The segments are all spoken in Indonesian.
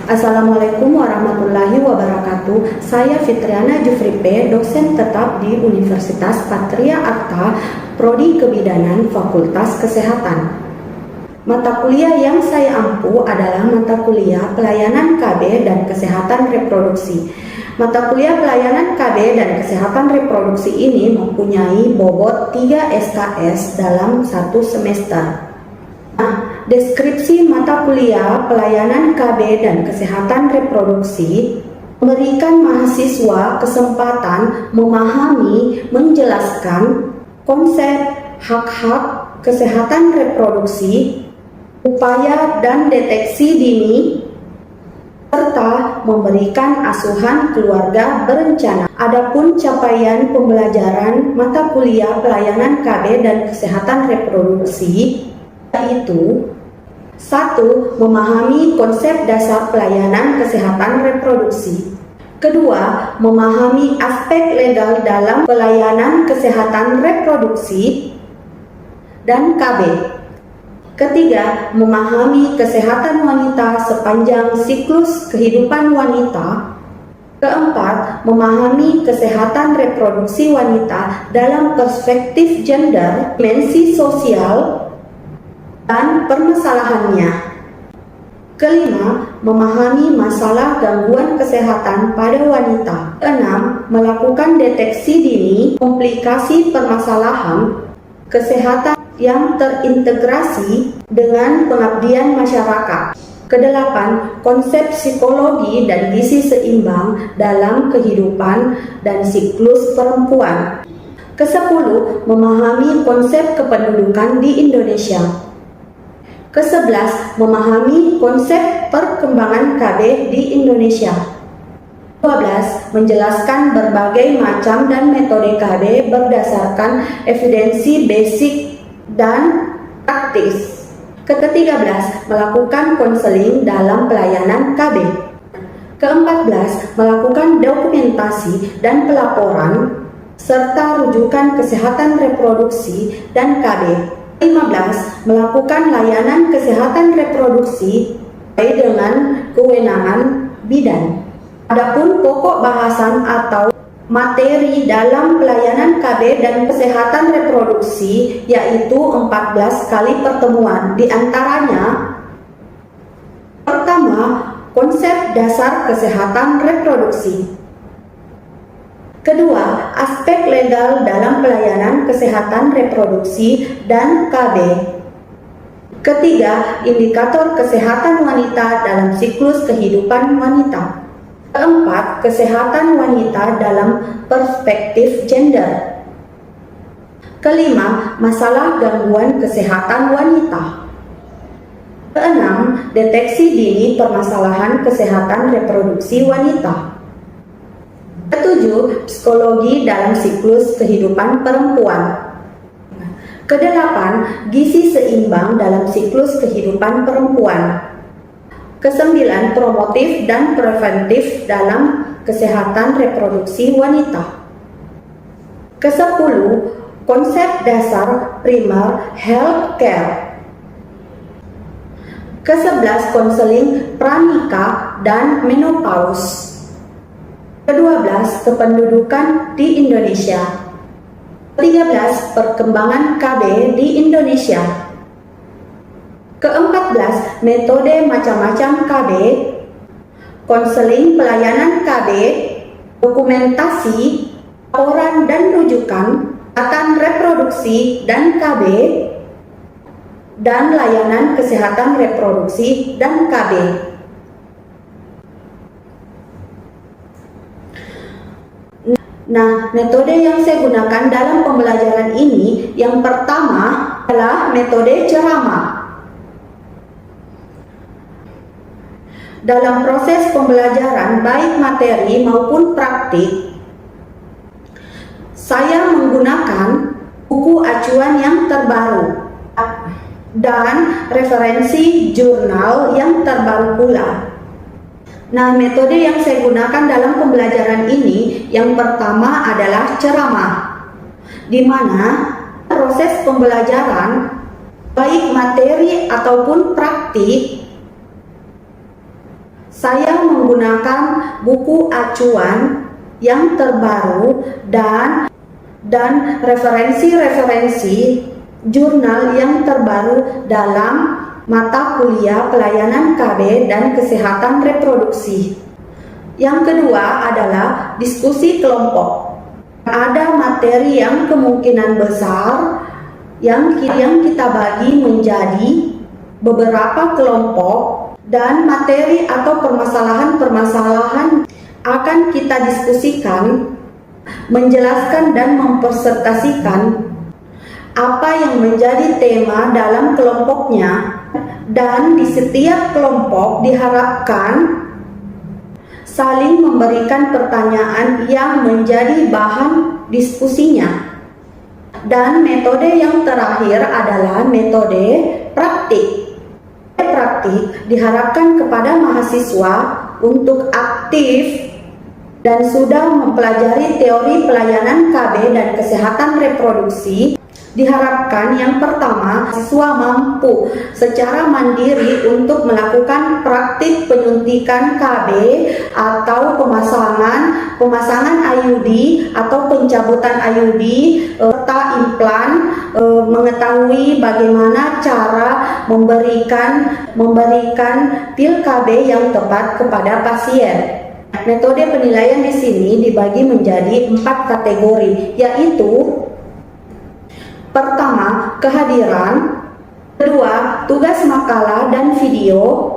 Assalamualaikum warahmatullahi wabarakatuh. Saya Fitriana Jufripe, dosen tetap di Universitas Patria Arta, Prodi Kebidanan Fakultas Kesehatan. Mata kuliah yang saya ampu adalah mata kuliah Pelayanan KB dan Kesehatan Reproduksi. Mata kuliah Pelayanan KB dan Kesehatan Reproduksi ini mempunyai bobot 3 SKS dalam satu semester. Deskripsi mata kuliah Pelayanan KB dan Kesehatan Reproduksi memberikan mahasiswa kesempatan memahami, menjelaskan konsep hak-hak kesehatan reproduksi, upaya dan deteksi dini, serta memberikan asuhan keluarga berencana. Adapun capaian pembelajaran mata kuliah Pelayanan KB dan Kesehatan Reproduksi yaitu 1. Memahami konsep dasar pelayanan kesehatan reproduksi. Kedua, memahami aspek legal dalam pelayanan kesehatan reproduksi dan KB. Ketiga, memahami kesehatan wanita sepanjang siklus kehidupan wanita. Keempat, memahami kesehatan reproduksi wanita dalam perspektif gender, dimensi sosial, dan permasalahannya. Kelima, memahami masalah gangguan kesehatan pada wanita. Keenam, melakukan deteksi dini komplikasi permasalahan kesehatan yang terintegrasi dengan pengabdian masyarakat. Kedelapan, konsep psikologi dan gizi seimbang dalam kehidupan dan siklus perempuan. Kesepuluh, memahami konsep kependudukan di Indonesia. Ke-11, memahami konsep perkembangan KB di Indonesia. 12, menjelaskan berbagai macam dan metode KB berdasarkan evidensi basic dan praktis. Ke-13, melakukan konseling dalam pelayanan KB. Ke-14, melakukan dokumentasi dan pelaporan serta rujukan kesehatan reproduksi dan KB. 15. Melakukan layanan kesehatan reproduksi sesuai dengan kewenangan bidan. Adapun pokok bahasan atau materi dalam pelayanan KB dan kesehatan reproduksi yaitu 14 kali pertemuan. Di antaranya, pertama, konsep dasar kesehatan reproduksi. Kedua, aspek legal dalam pelayanan kesehatan reproduksi dan KB. Ketiga, indikator kesehatan wanita dalam siklus kehidupan wanita. Keempat, kesehatan wanita dalam perspektif gender. Kelima, masalah gangguan kesehatan wanita. Keenam, deteksi dini permasalahan kesehatan reproduksi wanita. Ketujuh, psikologi dalam siklus kehidupan perempuan. Kedelapan, gizi seimbang dalam siklus kehidupan perempuan. Kesembilan, promotif dan preventif dalam kesehatan reproduksi wanita. Kesepuluh, konsep dasar primer health care. Ke-11, konseling pranikah dan menopause. Ke-12, kependudukan di Indonesia. Ke-13, perkembangan KB di Indonesia. Ke-14, metode macam-macam KB, konseling pelayanan KB, dokumentasi, laporan dan rujukan, kesehatan reproduksi dan KB, dan layanan kesehatan reproduksi dan KB. Nah, metode yang saya gunakan dalam pembelajaran ini yang pertama adalah metode ceramah. Dalam proses pembelajaran baik materi maupun praktik, saya menggunakan buku acuan yang terbaru dan referensi jurnal yang terbaru pula. Nah, metode yang saya gunakan dalam pembelajaran ini yang pertama adalah ceramah, di mana proses pembelajaran baik materi ataupun praktik Saya menggunakan buku acuan yang terbaru dan referensi-referensi jurnal yang terbaru dalam mata kuliah pelayanan KB dan kesehatan reproduksi. Yang kedua adalah diskusi kelompok. Ada materi yang kemungkinan besar yang kita bagi menjadi beberapa kelompok, dan materi atau permasalahan-permasalahan akan kita diskusikan, menjelaskan dan mempresentasikan apa yang menjadi tema dalam kelompoknya, dan di setiap kelompok diharapkan saling memberikan pertanyaan yang menjadi bahan diskusinya. Dan metode yang terakhir adalah metode praktik. Praktik diharapkan kepada mahasiswa untuk aktif dan sudah mempelajari teori pelayanan KB dan kesehatan reproduksi. Diharapkan yang pertama, siswa mampu secara mandiri untuk melakukan praktik penyuntikan KB atau pemasangan IUD atau pencabutan IUD serta implan, mengetahui bagaimana cara memberikan pil KB yang tepat kepada pasien. Metode penilaian di sini dibagi menjadi 4 kategori, yaitu pertama, kehadiran. Kedua, tugas makalah dan video.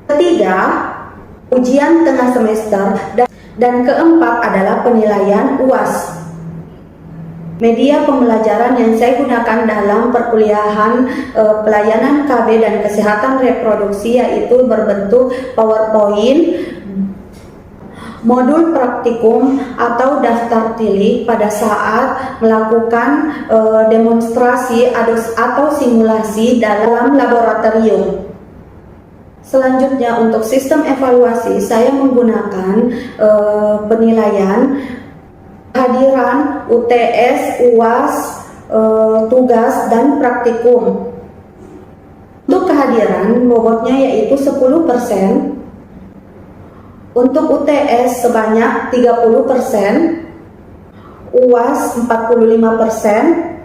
Ketiga, ujian tengah semester. Dan keempat adalah penilaian UAS. Media pembelajaran yang saya gunakan dalam perkuliahan pelayanan KB dan kesehatan reproduksi yaitu berbentuk PowerPoint, modul praktikum atau daftar tilik pada saat melakukan demonstrasi atau simulasi dalam laboratorium. Selanjutnya, untuk sistem evaluasi saya menggunakan penilaian kehadiran, UTS, UAS, tugas dan praktikum. Untuk kehadiran bobotnya yaitu 10%. Untuk UTS sebanyak 30%, UAS 45%,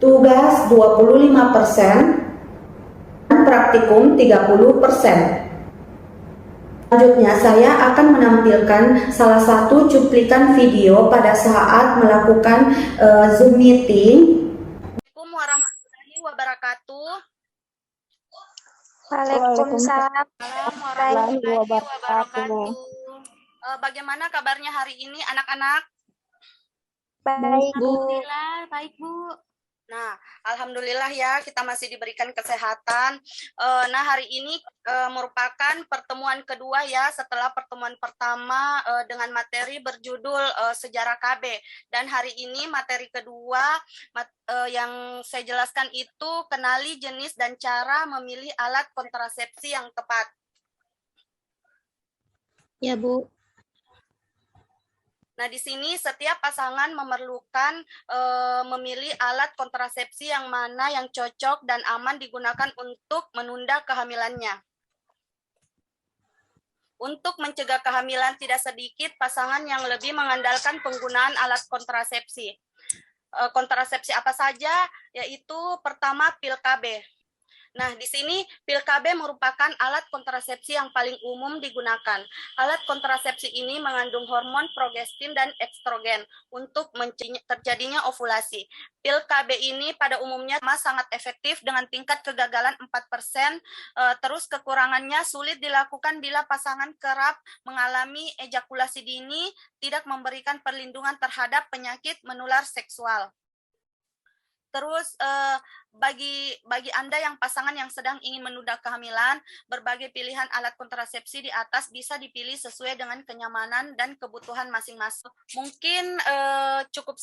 tugas 25%, dan praktikum 30%. Selanjutnya saya akan menampilkan salah satu cuplikan video pada saat melakukan Zoom meeting. Assalamualaikum warahmatullahi wabarakatuh. Waalaikumsalam warahmatullahi wabarakatuh. Bagaimana kabarnya hari ini anak-anak? Baik, Bu. Alhamdulillah, baik, Bu. Nah, alhamdulillah ya, kita masih diberikan kesehatan. Nah, hari ini merupakan pertemuan kedua ya, setelah pertemuan pertama dengan materi berjudul Sejarah KB. Dan hari ini materi kedua yang saya jelaskan itu kenali jenis dan cara memilih alat kontrasepsi yang tepat. Ya, Bu. Nah, di sini setiap pasangan memerlukan memilih alat kontrasepsi yang mana yang cocok dan aman digunakan untuk menunda kehamilannya. Untuk mencegah kehamilan, tidak sedikit pasangan yang lebih mengandalkan penggunaan alat kontrasepsi. Kontrasepsi apa saja? Yaitu pertama pil KB. Nah, di sini pil KB merupakan alat kontrasepsi yang paling umum digunakan. Alat kontrasepsi ini mengandung hormon progestin dan estrogen untuk mencegah terjadinya ovulasi. Pil KB ini pada umumnya sangat efektif dengan tingkat kegagalan 4%. Terus kekurangannya sulit dilakukan bila pasangan kerap mengalami ejakulasi dini, tidak memberikan perlindungan terhadap penyakit menular seksual. Terus bagi Anda yang pasangan yang sedang ingin menunda kehamilan, berbagai pilihan alat kontrasepsi di atas bisa dipilih sesuai dengan kenyamanan dan kebutuhan masing-masing. Mungkin cukup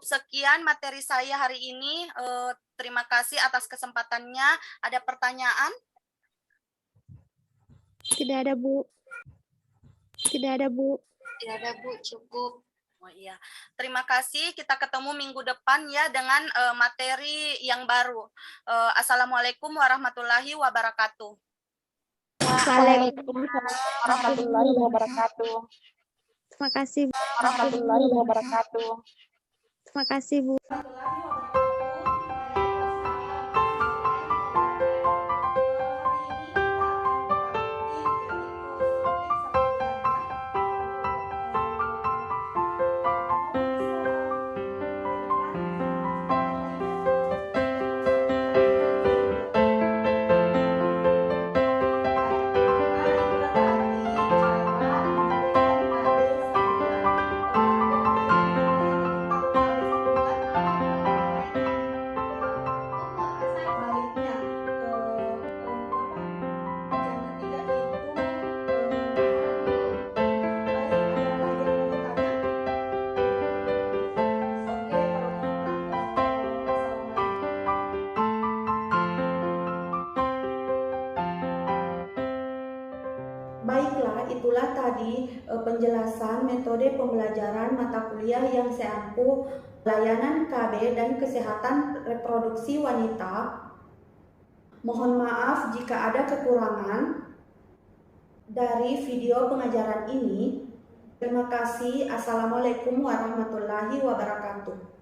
sekian materi saya hari ini. Terima kasih atas kesempatannya. Ada pertanyaan? Tidak ada, Bu. Tidak ada, Bu. Tidak ada, Bu. Cukup. Oh iya, terima kasih. Kita ketemu minggu depan ya dengan materi yang baru. Assalamualaikum warahmatullahi wabarakatuh. Waalaikumsalam warahmatullahi wabarakatuh. Terima kasih, Bu. Warahmatullahi wabarakatuh. Terima kasih, Bu. Baiklah, itulah tadi penjelasan metode pembelajaran mata kuliah yang saya ampuh layanan KB dan kesehatan reproduksi wanita. Mohon maaf jika ada kekurangan dari video pengajaran ini. Terima kasih. Assalamualaikum warahmatullahi wabarakatuh.